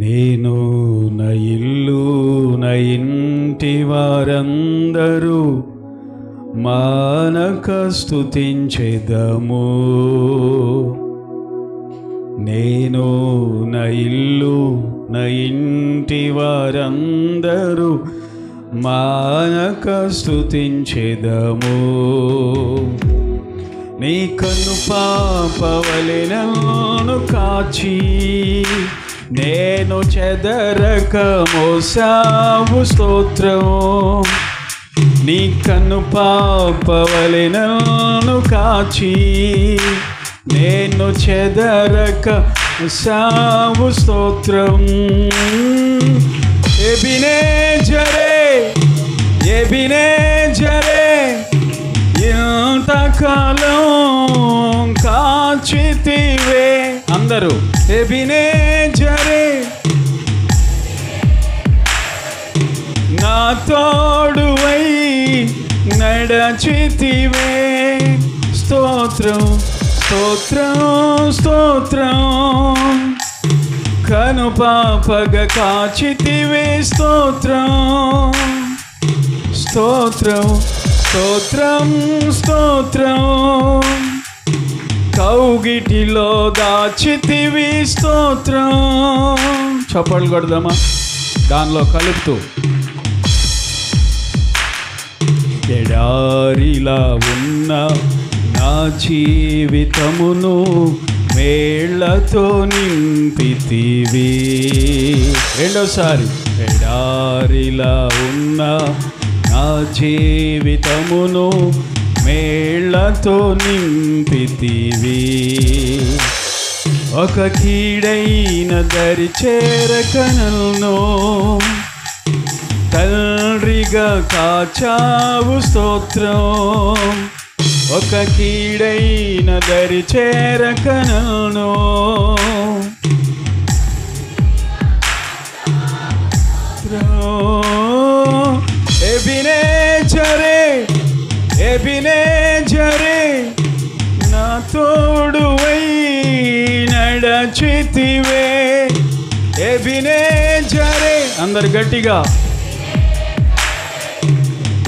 నేను నా ఇల్లు నా ఇంటి వారందరూ మానక స్తుతించెదము. నేను నా ఇల్లు నా ఇంటి వారందరూ మానక స్తుతించెదము. నీ కన్ను పాపవలె నన్ను కాచి నేను చెదరక మోసావు స్తోత్రం. నీ కన్ను పాపవలె నన్ను కాచి నేను చెదరక మోసావు స్తోత్రం. ఎబినేజరే ఎబినేజరే ఇంతకాలం కాచితివే. అందరూ ఎబినేజరే నా తోడువై నడచితివే. స్తోత్రం స్తోత్రం స్తోత్రం. కను పాపగ కాచితివే. స్తోత్రం స్తోత్రం స్తోత్రం స్తోత్రం. కౌగిటిలో దాచితివి. స్తోత్రం. చప్పట్లు కొడదామా దానిలో కలుపుతూ. ఎడారిలా ఉన్న నా జీవితమును మేళ్లతో నింపితివి. రెండోసారి. ఎడారిలా ఉన్న నా జీవితమును మేళ్లతో నింపితివి. ఒక కీడైన దరి చేరక నన్ను తండ్రిగా కాచావు. స్తోత్రం. ఒక కీడైన దరి చేరక నన్ను ఎబినేజరే ఎబినేజరే నా తోడువై నడచితివే. ఎబినేజరే అందరు గట్టిగా.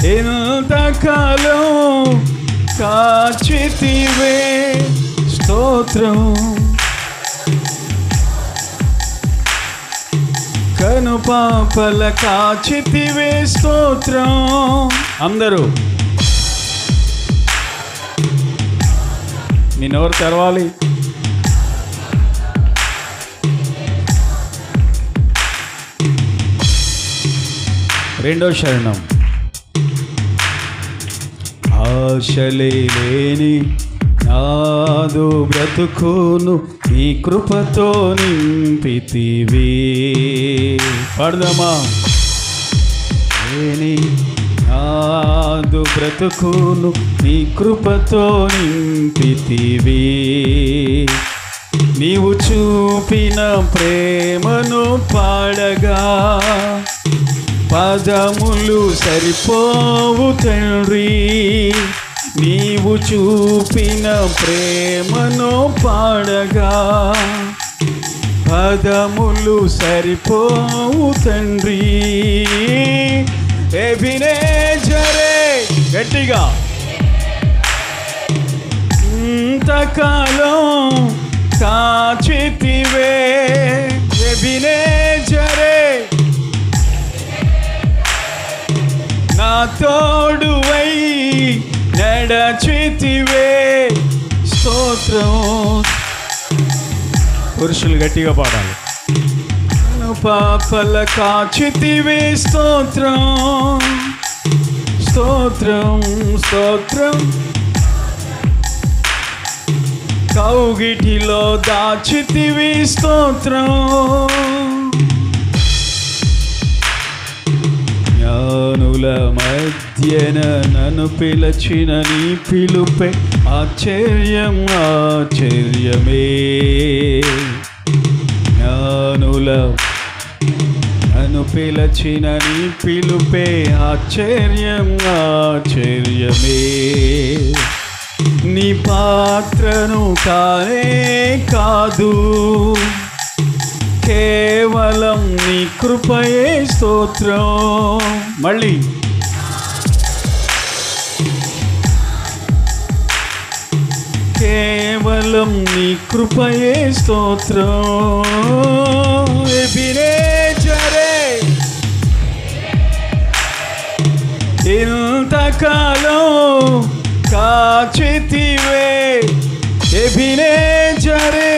ఇంతకాలం కాచితివే. స్తోత్రం. కను పాపల కాచితివే. స్తోత్రం. అందరూ మీ నోరు తెరవాలి. రెండో శరణం. ఆశలే లేని నాదు బ్రతుకును నీ కృపతో నింపితివి. పాడదామా. లేని నాదు బ్రతుకును నీ కృపతో నింపితివి. నీవు చూపిన ప్రేమను పాడగా పదములు సరిపోవు తండ్రి. నీవు చూపిన ప్రేమను పాడగా పదములు సరిపోవు తండ్రి. ఎబినేజరే గట్టిగా. ఇంతకాలం కాచితివే. ఎబినేజరే నా తోడువై నడచితివే. స్తోత్రం. పురుషులు గట్టిగా పాడాలి. పాపల కాచితివే. స్తోత్రం స్తోత్రం స్తోత్రం. కౌగిటిలో దాచితివి. స్తోత్రం. జ్ఞానుల మధ్యన నన్ను పిలచిన నీ పిలుపే ఆశ్చర్యం ఆశ్చర్యమే. జ్ఞానుల నన్ను పిలచిన నీ పిలుపే ఆశ్చర్యం ఆశ్చర్యమే. నీ పాత్రను కానే కాదు కేవలం నీ కృపయే స్తోత్రం. మళ్ళీ కేవలం నీ కృపయే స్తోత్రం. ఎబినేజరే ఇంతకాలం కాచితివే. ఎబినేజరే